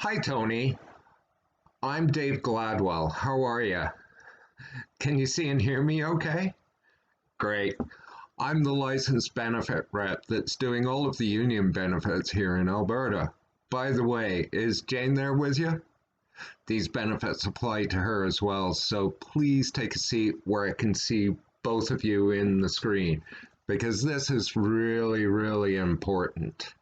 Hi, Tony. I'm Dave Gladwell. How are you? Can you see and hear me okay? Great. I'm the licensed benefit rep that's doing all of the union benefits here in Alberta. By the way, is Jane there with you? These benefits apply to her as well, so please take a seat where I can see both of you in the screen because this is really, really important.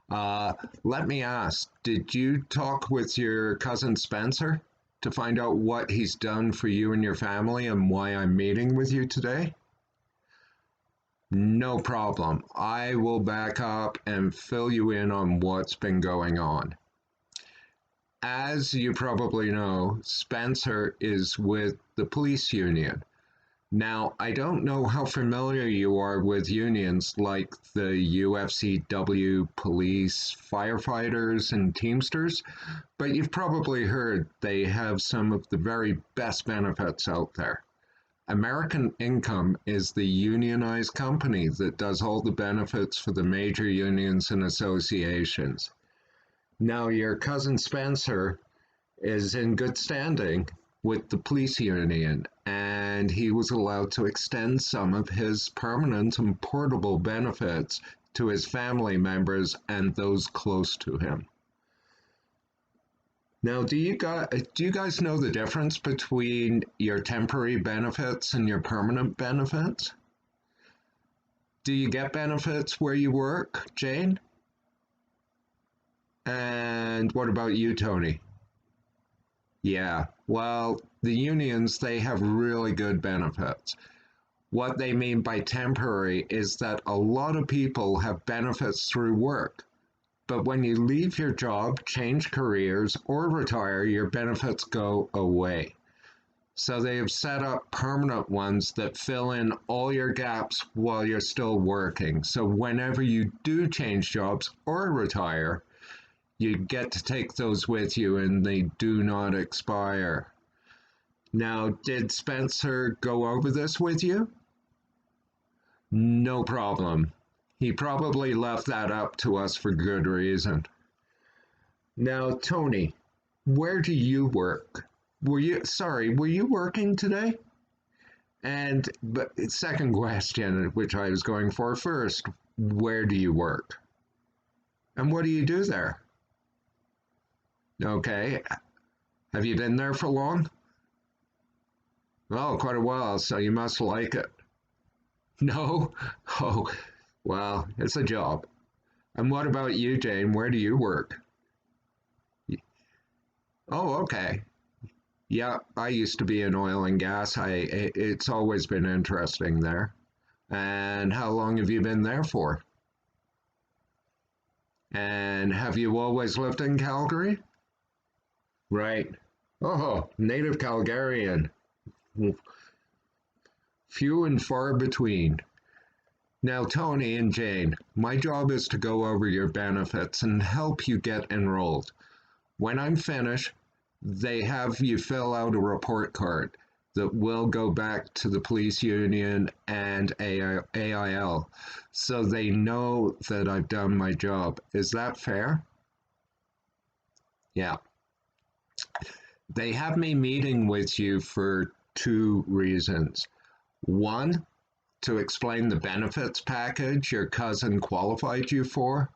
Uh, Let me ask, did you talk with your cousin Spencer to find out what he's done for you and your family and why I'm meeting with you today? No problem. I will back up and fill you in on what's been going on. As you probably know, Spencer is with the police union. Now, I don't know how familiar you are with unions like the UFCW, police, firefighters, and Teamsters, but you've probably heard they have some of the very best benefits out there. American Income is the unionized company that does all the benefits for the major unions and associations. Now, your cousin Spencer is in good standing with the police union, and he was allowed to extend some of his permanent and portable benefits to his family members and those close to him. Now, do you guys know the difference between your temporary benefits and your permanent benefits? Do you get benefits where you work, Jane? And what about you, Tony? Yeah, well, the unions, they have really good benefits. What they mean by temporary is that a lot of people have benefits through work, but when you leave your job, change careers, or retire, your benefits go away. So they have set up permanent ones that fill in all your gaps while you're still working. So whenever you do change jobs or retire, you get to take those with you and they do not expire. Now, did Spencer go over this with you? No problem. He probably left that up to us for good reason. Now, Tony, where do you work? Were you working today? But second question, which I was going for first, where do you work? And what do you do there? Okay. Have you been there for long? Oh, quite a while, so you must like it. No? Oh, well, it's a job. And what about you, Jane? Where do you work? Oh, okay. Yeah, I used to be in oil and gas. It's always been interesting there. And how long have you been there for? And have you always lived in Calgary? Right. Oh, native Calgarian. Few and far between. Now, Tony and Jane, my job is to go over your benefits and help you get enrolled. When I'm finished, they have you fill out a report card that will go back to the police union and AIL so they know that I've done my job. Is that fair? Yeah. They have me meeting with you for two reasons. One, to explain the benefits package your cousin qualified you for.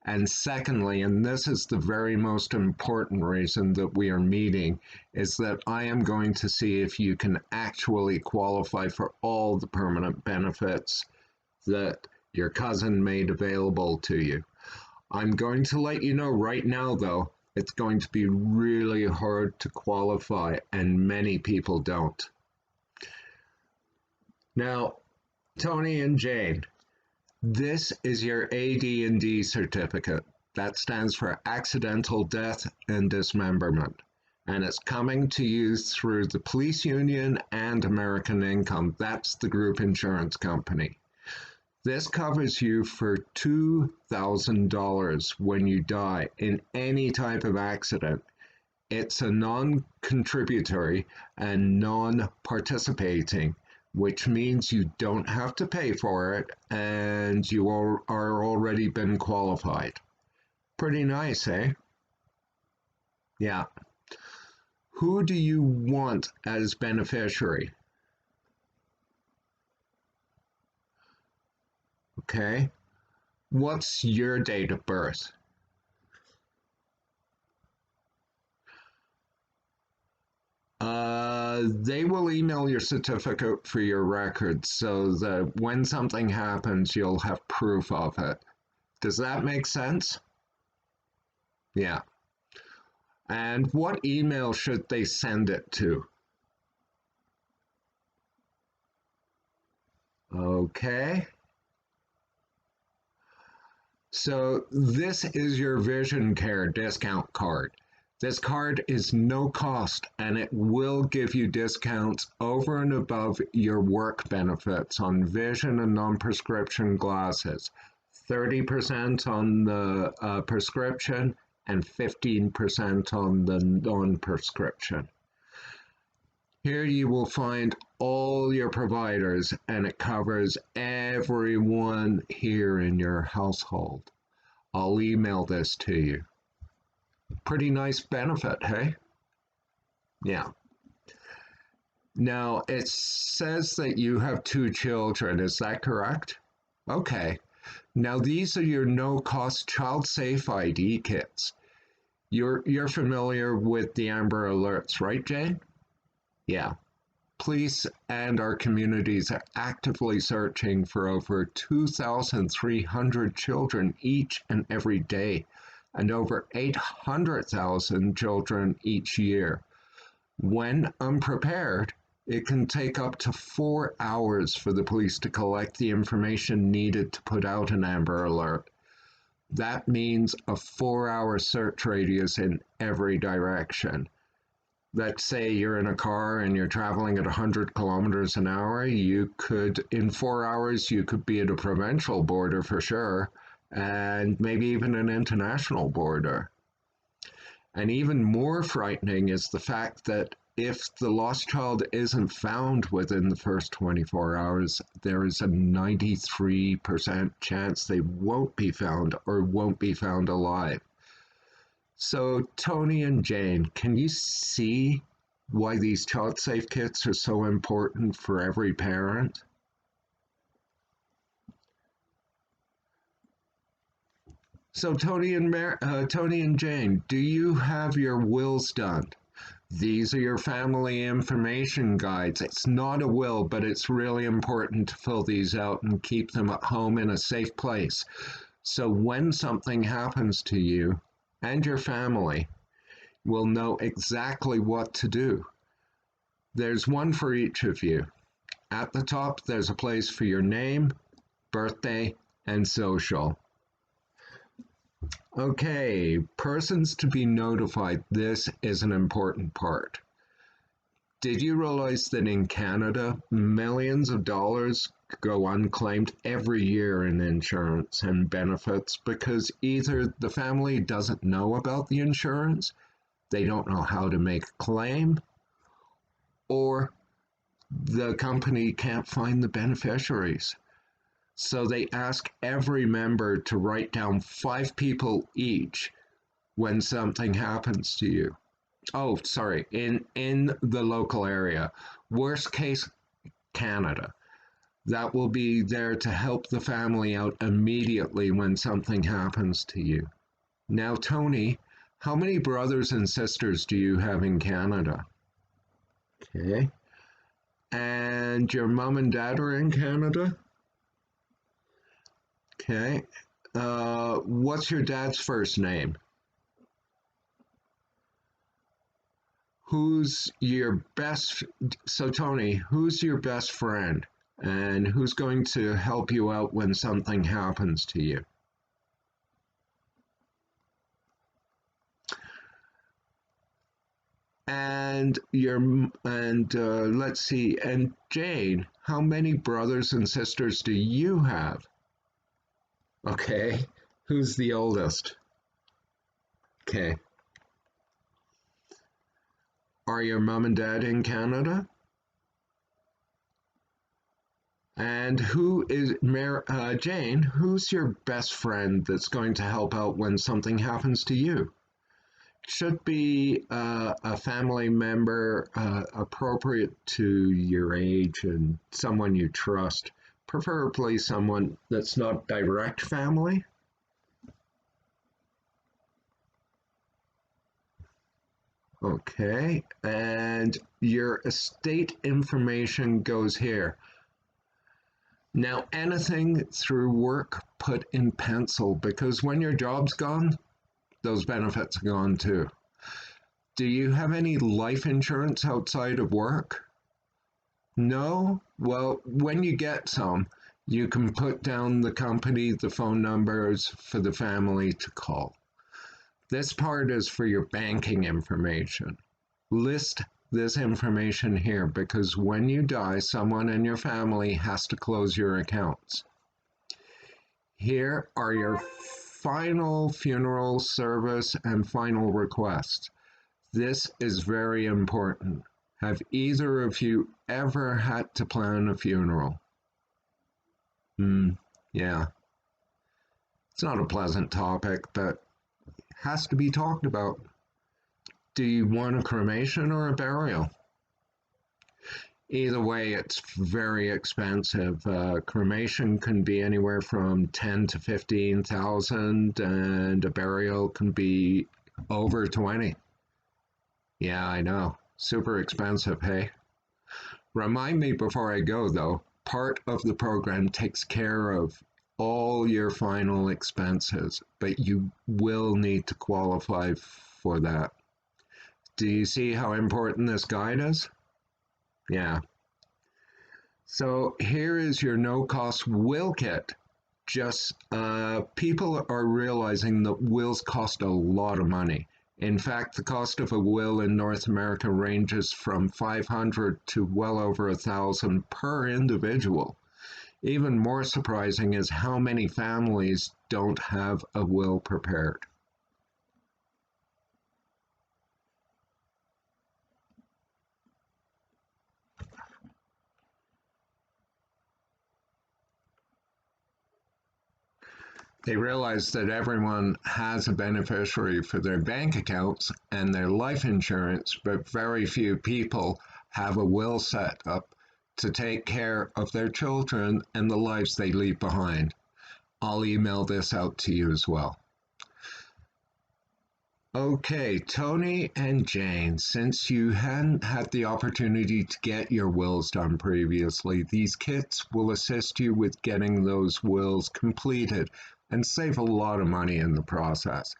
And secondly, and this is the very most important reason that we are meeting, is that I am going to see if you can actually qualify for all the permanent benefits that your cousin made available to you. I'm going to let you know right now, though, it's going to be really hard to qualify, and many people don't. Now, Tony and Jane, this is your AD&D certificate. That stands for Accidental Death and Dismemberment. And it's coming to you through the police union and American Income. That's the group insurance company. This covers you for $2,000 when you die in any type of accident. It's a non-contributory and non-participating, which means you don't have to pay for it and you are already been qualified. Pretty nice, eh? Yeah. Who do you want as beneficiary? Okay. What's your date of birth? They will email your certificate for your records so that when something happens, you'll have proof of it. Does that make sense? Yeah. And what email should they send it to? Okay. So this is your Vision Care discount card. This card is no cost and it will give you discounts over and above your work benefits on vision and non-prescription glasses. 30% on the prescription and 15% on the non-prescription. Here you will find all your providers and it covers everyone here in your household. I'll email this to you. Pretty nice benefit, hey? Yeah. Now, it says that you have 2 children, is that correct? Okay. Now, these are your no-cost child-safe ID kits. You're familiar with the Amber Alerts, right, Jane? Yeah. Police and our communities are actively searching for over 2,300 children each and every day, and over 800,000 children each year. When unprepared, it can take up to 4 hours for the police to collect the information needed to put out an Amber Alert. That means a 4-hour search radius in every direction. Let's say you're in a car and you're traveling at 100 kilometers an hour, you could, in 4 hours, you could be at a provincial border for sure, and maybe even an international border. And even more frightening is the fact that if the lost child isn't found within the first 24 hours, there is a 93% chance they won't be found or won't be found alive. So, Tony and Jane, can you see why these child safe kits are so important for every parent? So, Tony and Jane, do you have your wills done? These are your family information guides. It's not a will, but it's really important to fill these out and keep them at home in a safe place. So when something happens to you and your family, we'll know exactly what to do. There's one for each of you. At the top, there's a place for your name, birthday, and social. Okay, persons to be notified. This is an important part. Did you realize that in Canada, millions of dollars go unclaimed every year in insurance and benefits because either the family doesn't know about the insurance, they don't know how to make a claim, or the company can't find the beneficiaries. So they ask every member to write down 5 people each when something happens to you. Oh, sorry, in the local area. Worst case, Canada. That will be there to help the family out immediately when something happens to you. Now, Tony, how many brothers and sisters do you have in Canada? Okay. And your mom and dad are in Canada? Okay. What's your dad's first name? Who's your best, so Tony, who's your best friend and who's going to help you out when something happens to you? And let's see, and Jane, how many brothers and sisters do you have? Okay, who's the oldest? Okay. Are your mom and dad in Canada? And who is Jane? Who's your best friend that's going to help out when something happens to you? should be a family member appropriate to your age and someone you trust, preferably someone that's not direct family. Okay, and your estate information goes here. Now, anything through work, put in pencil because when your job's gone, those benefits are gone too. Do you have any life insurance outside of work? No? Well, when you get some, you can put down the company, the phone numbers for the family to call. This part is for your banking information. List this information here because when you die, someone in your family has to close your accounts. Here are your final funeral service and final requests. This is very important. Have either of you ever had to plan a funeral? Yeah. It's not a pleasant topic, but has to be talked about. Do you want a cremation or a burial? Either way, it's very expensive. Cremation can be anywhere from 10 to 15,000, and a burial can be over 20. Yeah, I know. Super expensive, hey? Remind me before I go, though, part of the program takes care of all your final expenses, but you will need to qualify for that. Do you see how important this guide is? Yeah. So here is your no-cost will kit. Just people are realizing that wills cost a lot of money. In fact, the cost of a will in North America ranges from 500 to well over 1,000 per individual. Even more surprising is how many families don't have a will prepared. They realize that everyone has a beneficiary for their bank accounts and their life insurance, but very few people have a will set up to take care of their children and the lives they leave behind. I'll email this out to you as well. Okay, Tony and Jane, since you hadn't had the opportunity to get your wills done previously, these kits will assist you with getting those wills completed and save a lot of money in the process.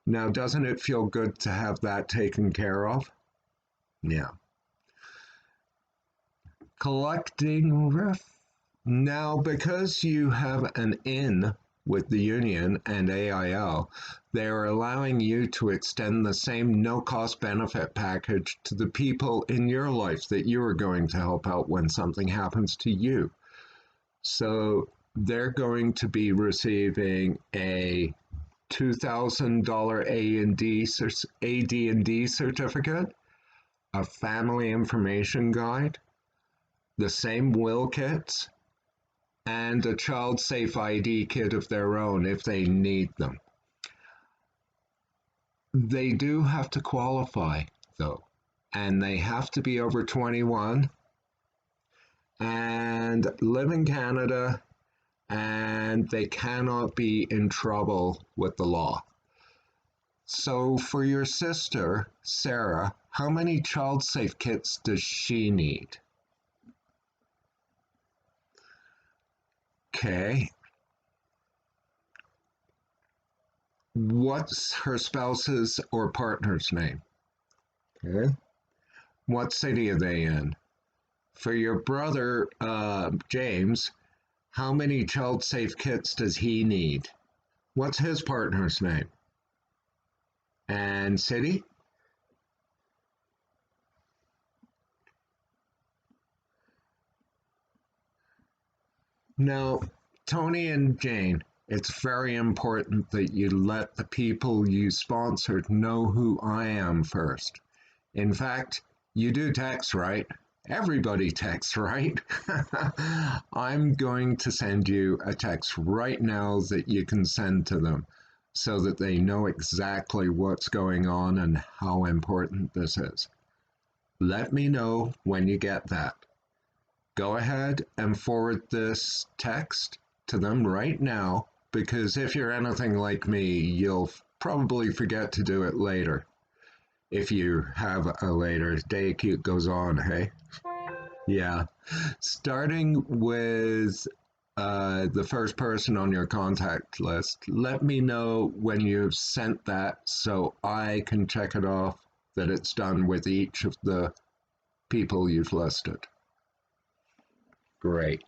Now, doesn't it feel good to have that taken care of? Yeah. Collecting ref. Now, because you have an in with the union and AIL, they are allowing you to extend the same no-cost benefit package to the people in your life that you are going to help out when something happens to you. So they're going to be receiving a $2,000 AD&D certificate, a family information guide, the same will kits, and a child safe ID kit of their own if they need them. They do have to qualify though, and they have to be over 21 and live in Canada, and they cannot be in trouble with the law. So for your sister, Sarah, how many child safe kits does she need? Okay. What's her spouse's or partner's name? Okay. What city are they in? For your brother, James, how many child safe kits does he need? What's his partner's name? And city? Now, Tony and Jane, it's very important that you let the people you sponsored know who I am first. In fact, you do text, right? Everybody texts, right? I'm going to send you a text right now that you can send to them. so that they know exactly what's going on and how important this is. Let me know when you get that. Go ahead and forward this text to them right now, because if you're anything like me, you'll probably forget to do it later. If you have a later day, it goes on, hey? Yeah. Starting with the first person on your contact list, let me know when you've sent that so I can check it off that it's done with each of the people you've listed. Great.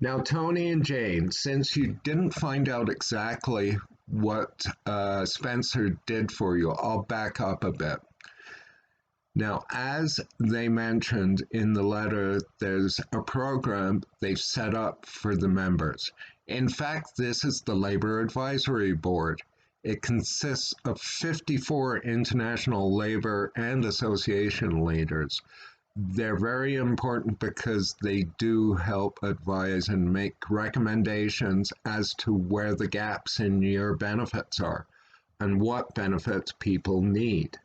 Now, Tony and Jane, since you didn't find out exactly what Spencer did for you, I'll back up a bit. Now, as they mentioned in the letter, there's a program they've set up for the members. In fact, this is the Labor Advisory Board. It consists of 54 international labor and association leaders. They're very important because they do help advise and make recommendations as to where the gaps in your benefits are and what benefits people need.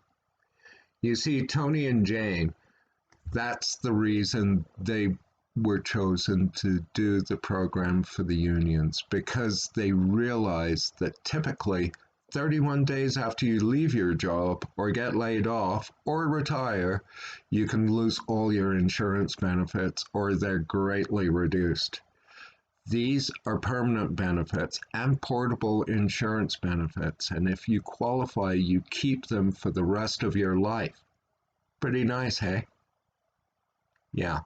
You see, Tony and Jane, that's the reason they were chosen to do the program for the unions, because they realize that typically 31 days after you leave your job or get laid off or retire, you can lose all your insurance benefits or they're greatly reduced. These are permanent benefits and portable insurance benefits, and if you qualify, you keep them for the rest of your life. Pretty nice, hey? Yeah.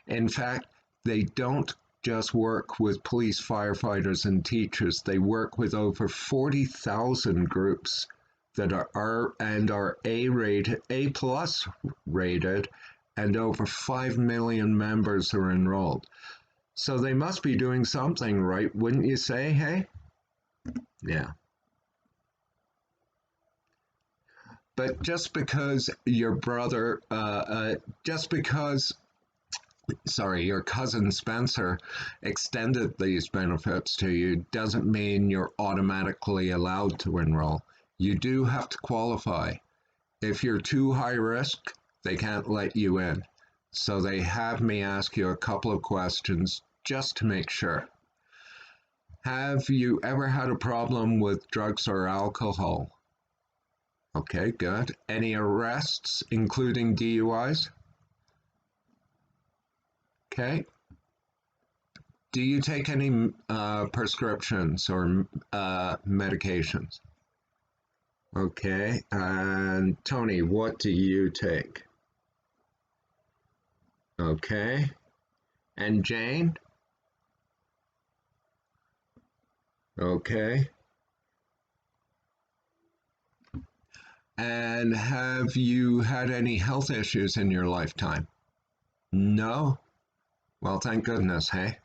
In fact, they don't just work with police, firefighters, and teachers. They work with over 40,000 groups that are A-rated, A+ rated, and over 5 million members are enrolled. So they must be doing something right, wouldn't you say, hey? Yeah. But just because your brother, your cousin Spencer extended these benefits to you doesn't mean you're automatically allowed to enroll. You do have to qualify. If you're too high risk, they can't let you in. So they have me ask you a couple of questions just to make sure. Have you ever had a problem with drugs or alcohol? Okay, good. Any arrests, including DUIs? Okay. Do you take any prescriptions or medications? Okay. And Tony, what do you take? Okay. And Jane? Okay. And have you had any health issues in your lifetime? No? Well, thank goodness, hey?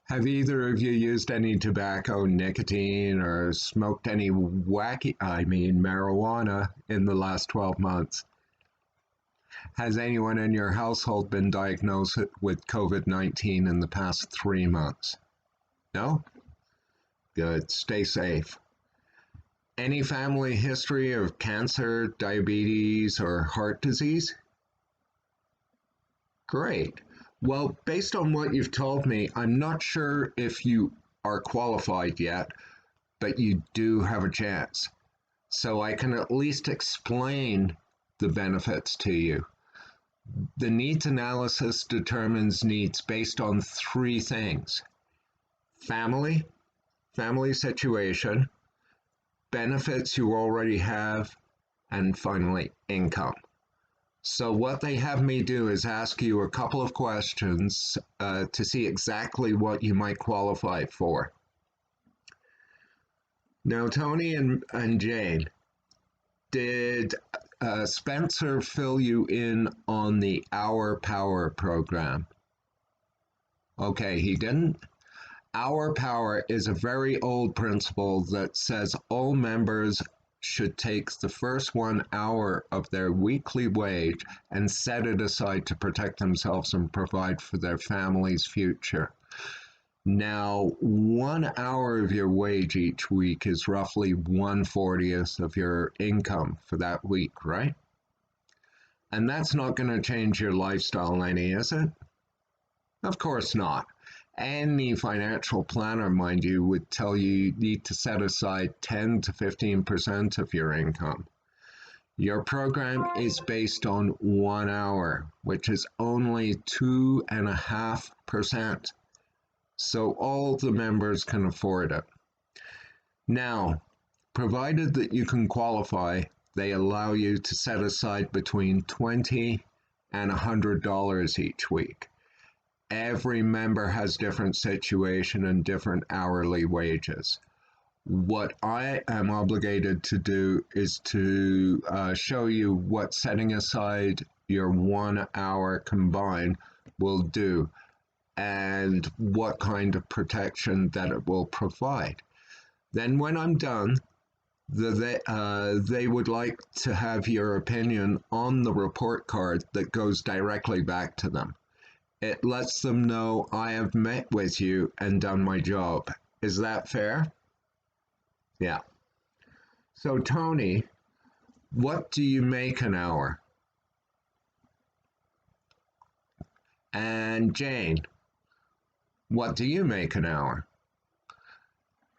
Have either of you used any tobacco, nicotine, or smoked any marijuana in the last 12 months? Has anyone in your household been diagnosed with COVID-19 in the past 3 months? No? Good. Stay safe. Any family history of cancer, diabetes, or heart disease? Great. Well, based on what you've told me, I'm not sure if you are qualified yet, but you do have a chance. So I can at least explain the benefits to you. The needs analysis determines needs based on 3 things: family situation, benefits you already have, and finally, income. So what they have me do is ask you a couple of questions to see exactly what you might qualify for. Now, Tony and Jane, did Spencer fill you in on the Our Power program? Okay, he didn't? Our Power is a very old principle that says all members should take the first 1 hour of their weekly wage and set it aside to protect themselves and provide for their family's future. Now, 1 hour of your wage each week is roughly 1/40th of your income for that week, right? And that's not going to change your lifestyle any, is it? Of course not. Any financial planner, mind you, would tell you need to set aside 10 to 15% of your income. Your program is based on 1 hour, which is only 2.5%. So all the members can afford it. Now, provided that you can qualify, they allow you to set aside between $20 and $100 each week. Every member has different situation and different hourly wages. What I am obligated to do is to show you what setting aside your 1 hour combined will do and what kind of protection that it will provide. Then when I'm done, they would like to have your opinion on the report card that goes directly back to them. It lets them know I have met with you and done my job. Is that fair? Yeah. So, Tony, what do you make an hour? And Jane, what do you make an hour?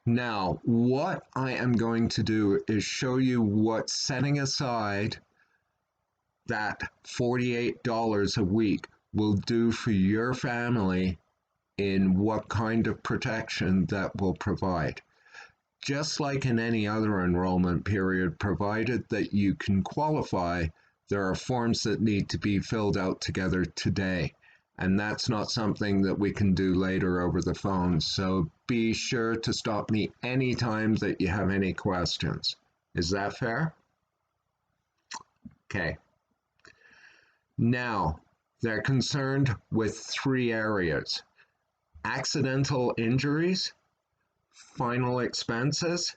Now, what I am going to do is show you what setting aside that $48 a week will do for your family in what kind of protection that will provide. Just like in any other enrollment period, provided that you can qualify, there are forms that need to be filled out together today. And that's not something that we can do later over the phone. So be sure to stop me anytime that you have any questions. Is that fair? Okay. Now, they're concerned with 3 areas: accidental injuries, final expenses,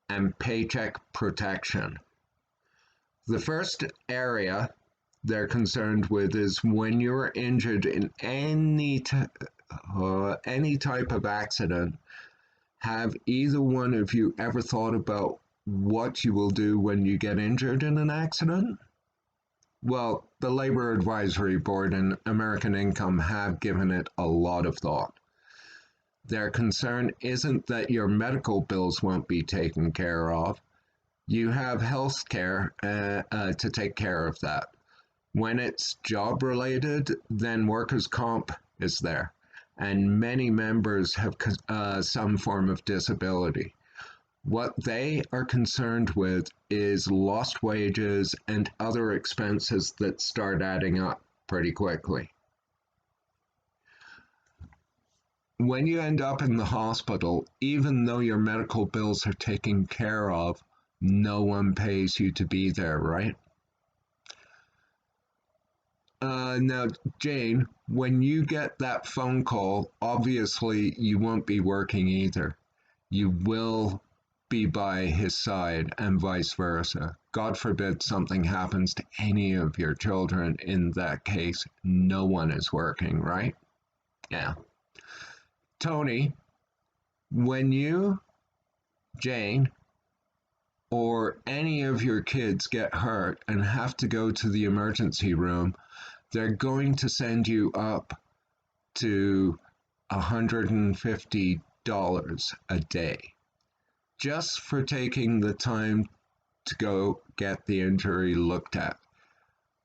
and paycheck protection. The first area they're concerned with is when you're injured in any type of accident. Have either one of you ever thought about what you will do when you get injured in an accident? Well, the Labor Advisory Board and American Income have given it a lot of thought. Their concern isn't that your medical bills won't be taken care of. You have health care to take care of that. When it's job related, then workers' comp is there. And many members have some form of disability. What they are concerned with is lost wages and other expenses that start adding up pretty quickly. When you end up in the hospital, even though your medical bills are taken care of, no one pays you to be there, right? Now, Jane, when you get that phone call, obviously you won't be working either. You will be by his side and vice versa. God forbid something happens to any of your children. In that case, no one is working, right? Yeah. Tony, when you, Jane, or any of your kids get hurt and have to go to the emergency room, they're going to send you up to $150 a day just for taking the time to go get the injury looked at.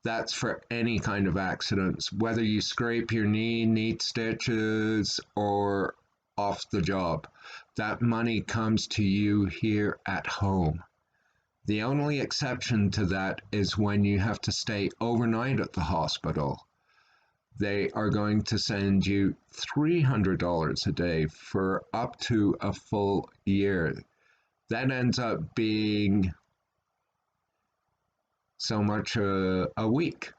That's for any kind of accidents, whether you scrape your knee, need stitches, or off the job. That money comes to you here at home. The only exception to that is when you have to stay overnight at the hospital. They are going to send you $300 a day for up to a full year. That ends up being so much a week.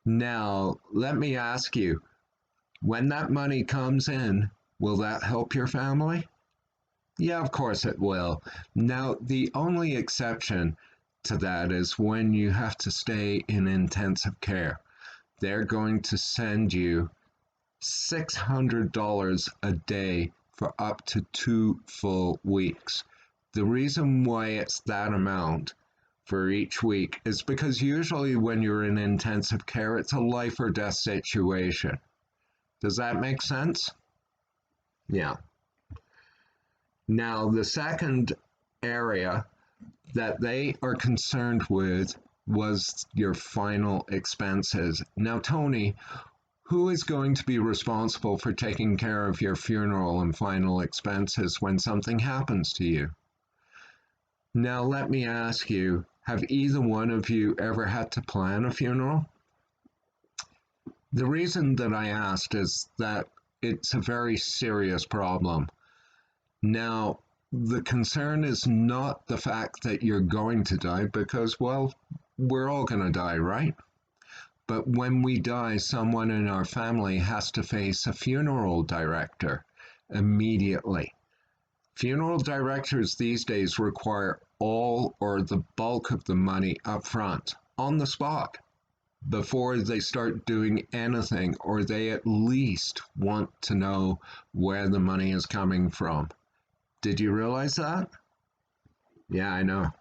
Now, let me ask you, when that money comes in, will that help your family? Yeah, of course it will. Now, the only exception to that is when you have to stay in intensive care. They're going to send you $600 a day for up to 2 full weeks. The reason why it's that amount for each week is because usually when you're in intensive care, it's a life or death situation. Does that make sense? Yeah. Now, the second area that they are concerned with was your final expenses. Now, Tony, who is going to be responsible for taking care of your funeral and final expenses when something happens to you? Now, let me ask you, have either one of you ever had to plan a funeral? The reason that I asked is that it's a very serious problem. Now, the concern is not the fact that you're going to die because, well, we're all going to die, right? But when we die, someone in our family has to face a funeral director immediately. Funeral directors these days require all or the bulk of the money up front, on the spot, before they start doing anything, or they at least want to know where the money is coming from. Did you realize that? Yeah, I know.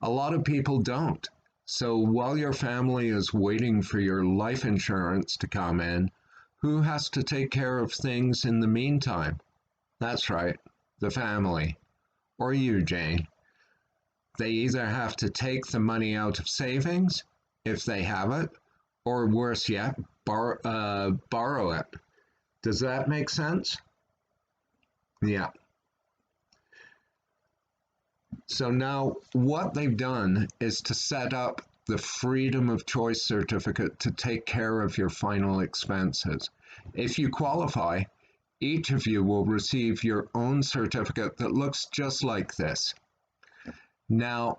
A lot of people don't. So while your family is waiting for your life insurance to come in, who has to take care of things in the meantime? That's right, the family. Or you, Jane. They either have to take the money out of savings, if they have it, or worse yet, borrow it. Does that make sense? Yeah. So now what they've done is to set up the Freedom of Choice certificate to take care of your final expenses. If you qualify, each of you will receive your own certificate that looks just like this. Now,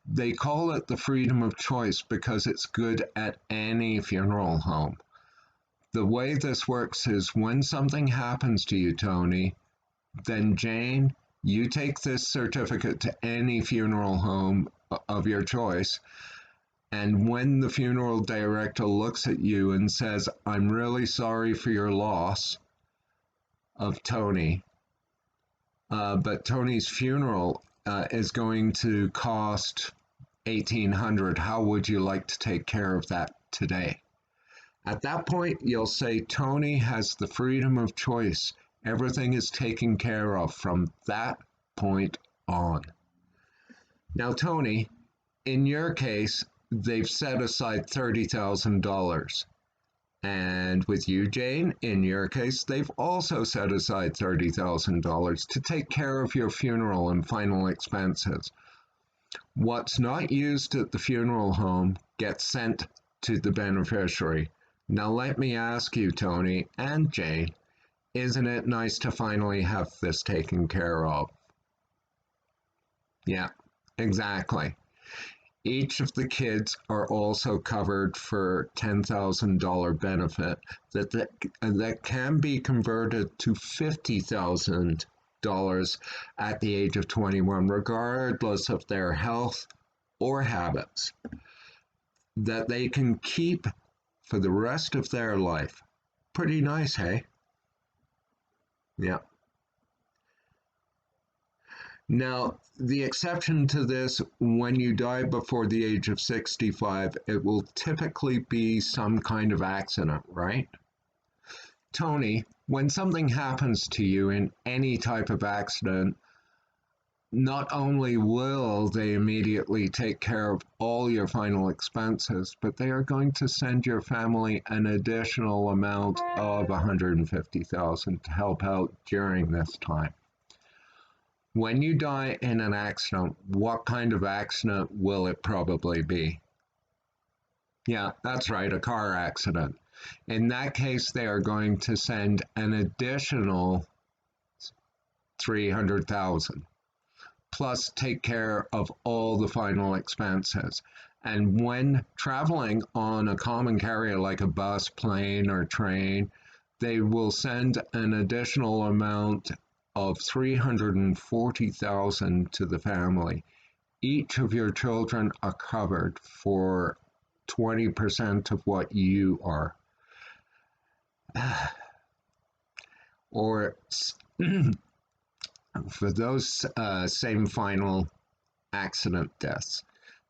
they call it the Freedom of Choice because it's good at any funeral home. The way this works is when something happens to you, Tony, then Jane, you take this certificate to any funeral home of your choice, and when the funeral director looks at you and says, "I'm really sorry for your loss of Tony, but Tony's funeral is going to cost $1,800. How would you like to take care of that today?" At that point, you'll say, "Tony has the freedom of choice. Everything is taken care of from that point on." Now, Tony, in your case, they've set aside $30,000. And with you, Jane, in your case, they've also set aside $30,000 to take care of your funeral and final expenses. What's not used at the funeral home gets sent to the beneficiary. Now, let me ask you, Tony and Jane, isn't it nice to finally have this taken care of? Yeah, exactly. Each of the kids are also covered for $10,000 benefit that can be converted to $50,000 at the age of 21, regardless of their health or habits, that they can keep for the rest of their life. Pretty nice, hey? Yeah. Now, the exception to this, when you die before the age of 65, it will typically be some kind of accident, right? Tony, when something happens to you in any type of accident, not only will they immediately take care of all your final expenses, but they are going to send your family an additional amount of $150,000 to help out during this time. When you die in an accident, what kind of accident will it probably be? Yeah, that's right, a car accident. In that case, they are going to send an additional $300,000, plus take care of all the final expenses. And when traveling on a common carrier like a bus, plane, or train, they will send an additional amount of $340,000 to the family. Each of your children are covered for 20% of what you are. or for those same final accident deaths.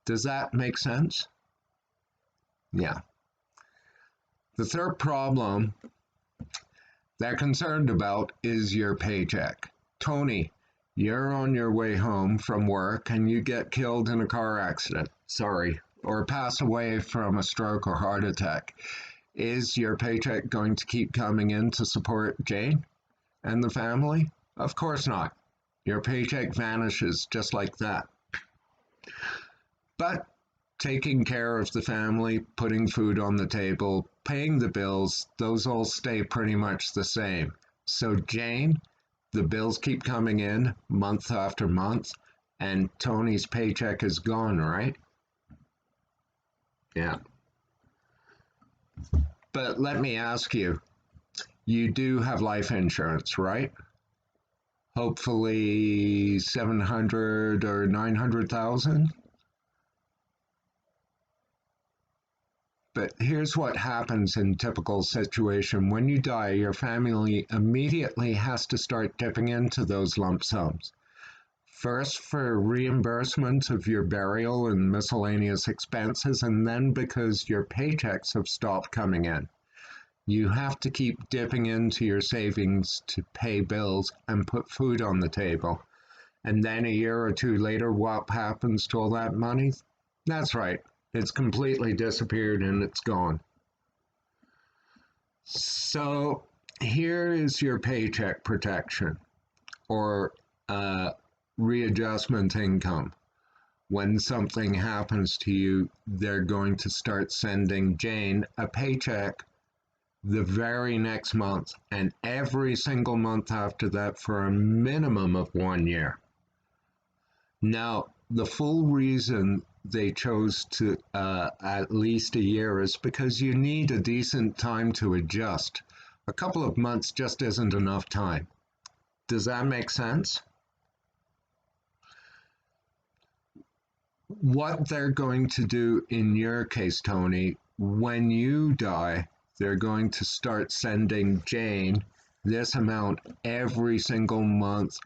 Does that make sense? Yeah. The third problem they're concerned about is your paycheck. Tony, you're on your way home from work and you get killed in a car accident. Sorry. Or pass away from a stroke or heart attack. Is your paycheck going to keep coming in to support Jane and the family? Of course not. Your paycheck vanishes just like that. But taking care of the family, putting food on the table, paying the bills, those all stay pretty much the same. So Jane, the bills keep coming in month after month, and Tony's paycheck is gone, right? Yeah. But let me ask you, you do have life insurance, right? Hopefully 700 or 900,000? But here's what happens in typical situation. When you die, your family immediately has to start dipping into those lump sums. First for reimbursement of your burial and miscellaneous expenses, and then because your paychecks have stopped coming in. You have to keep dipping into your savings to pay bills and put food on the table. And then a year or two later, what happens to all that money? That's right. It's completely disappeared and it's gone. So here is your paycheck protection or readjustment income. When something happens to you, they're going to start sending Jane a paycheck the very next month and every single month after that for a minimum of 1 year. Now, the full reason they chose to at least a year is because you need a decent time to adjust. A couple of months just isn't enough time. Does that make sense? What they're going to do in your case, Tony, when you die, they're going to start sending Jane this amount every single month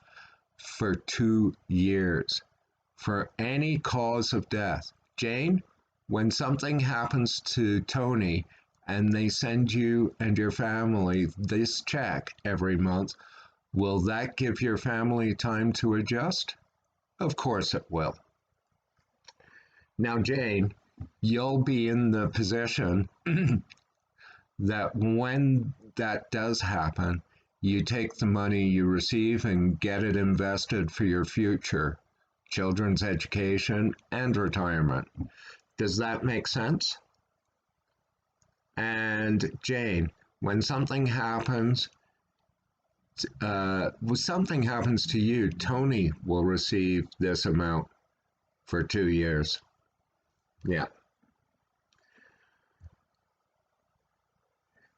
for 2 years for any cause of death. Jane, when something happens to Tony and they send you and your family this check every month, will that give your family time to adjust? Of course it will. Now, Jane, you'll be in the position that when that does happen, you take the money you receive and get it invested for your future, children's education, and retirement. Does that make sense? And Jane, when something happens to you, Tony will receive this amount for 2 years. Yeah.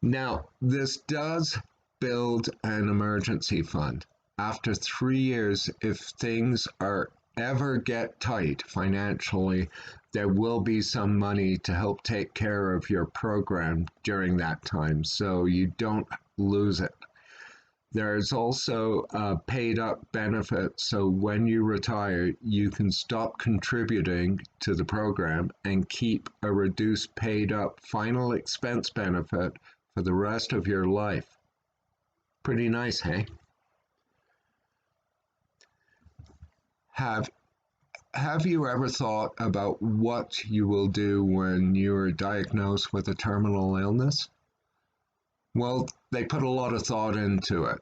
Now, this does build an emergency fund. After 3 years, if things are ever get tight financially, there will be some money to help take care of your program during that time so you don't lose it. There's also a paid up benefit, so when you retire, you can stop contributing to the program and keep a reduced paid up final expense benefit for the rest of your life. Pretty nice, hey? Have you ever thought about what you will do when you're diagnosed with a terminal illness? Well, they put a lot of thought into it.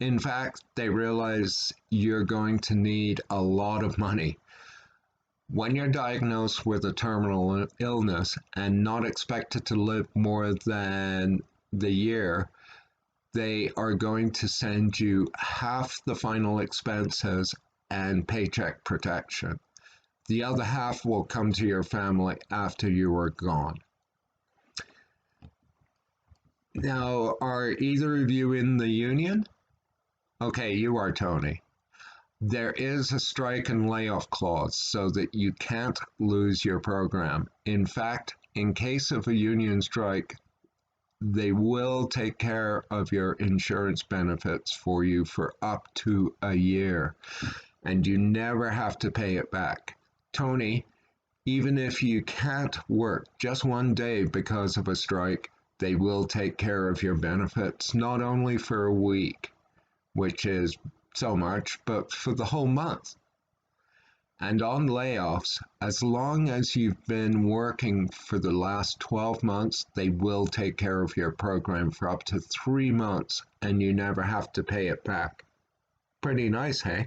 In fact, they realize you're going to need a lot of money. When you're diagnosed with a terminal illness and not expected to live more than the year, they are going to send you half the final expenses and paycheck protection. The other half will come to your family after you are gone. Now, are either of you in the union? Okay, you are, Tony. There is a strike and layoff clause so that you can't lose your program. In fact, in case of a union strike, they will take care of your insurance benefits for you for up to a year, and you never have to pay it back. Tony, even if you can't work just one day because of a strike, they will take care of your benefits, not only for a week, which is so much, but for the whole month. And on layoffs, as long as you've been working for the last 12 months, they will take care of your program for up to 3 months and you never have to pay it back. Pretty nice, hey?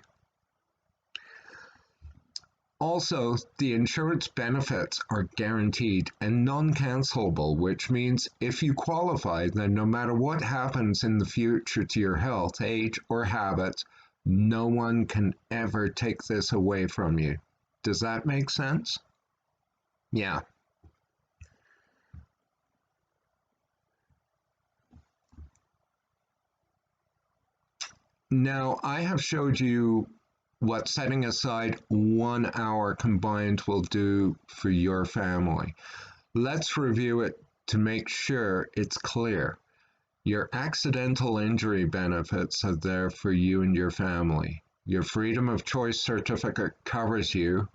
Also, the insurance benefits are guaranteed and non-cancelable, which means if you qualify, then no matter what happens in the future to your health, age, or habits, no one can ever take this away from you. Does that make sense? Yeah. Now, I have showed you what setting aside 1 hour combined will do for your family. Let's review it to make sure it's clear. Your accidental injury benefits are there for you and your family. Your freedom of choice certificate covers you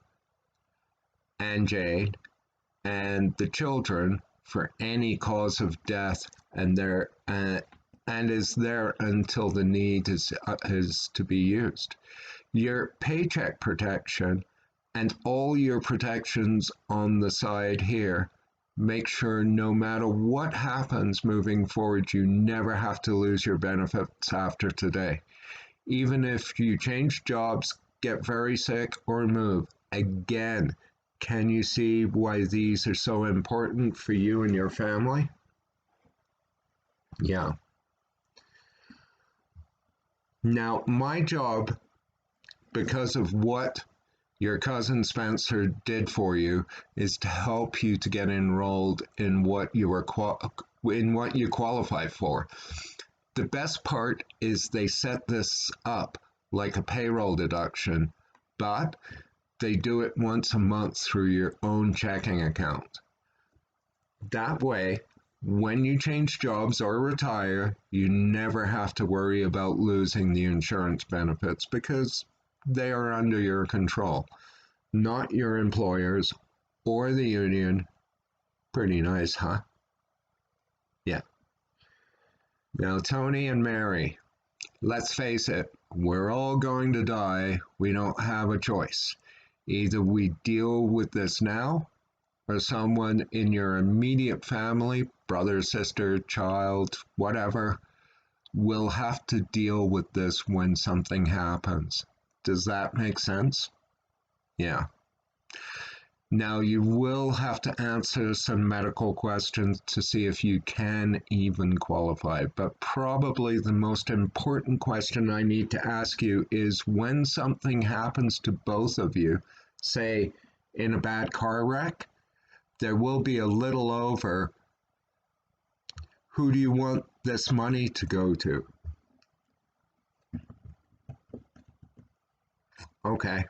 and Jade and the children for any cause of death, and is there until the need is to be used. Your paycheck protection and all your protections on the side here make sure no matter what happens moving forward, you never have to lose your benefits after today. Even if you change jobs, get very sick, or move, again, can you see why these are so important for you and your family? Yeah. Now, my job, because of what your cousin Spencer did for you, is to help you to get enrolled in what you qualify for. The best part is they set this up like a payroll deduction, but they do it once a month through your own checking account. That way, when you change jobs or retire, you never have to worry about losing the insurance benefits because they are under your control, not your employers or the union. Pretty nice, huh? Yeah. Now, Tony and Mary, let's face it, we're all going to die. We don't have a choice. Either we deal with this now, or someone in your immediate family, brother, sister, child, whatever, will have to deal with this when something happens. Does that make sense? Yeah. Now, you will have to answer some medical questions to see if you can even qualify, but probably the most important question I need to ask you is when something happens to both of you, say in a bad car wreck, there will be a little over. Who do you want this money to go to? Okay.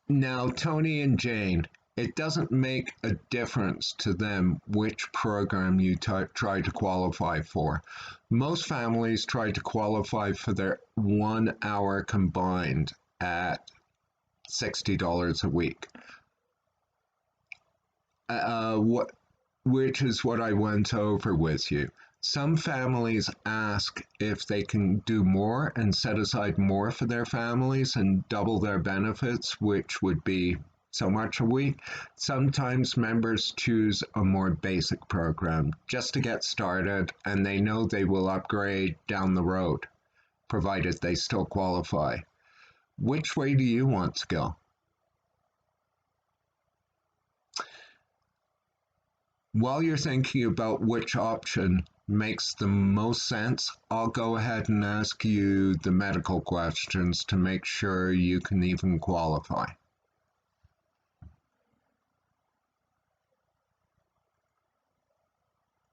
Now, Tony and Jane, it doesn't make a difference to them which program you try to qualify for. Most families try to qualify for their 1 hour combined at $60 a week. Which is what I went over with you. Some families ask if they can do more and set aside more for their families and double their benefits, which would be so much a week. Sometimes members choose a more basic program just to get started, and they know they will upgrade down the road, provided they still qualify. Which way do you want to go? While you're thinking about which option makes the most sense, I'll go ahead and ask you the medical questions to make sure you can even qualify.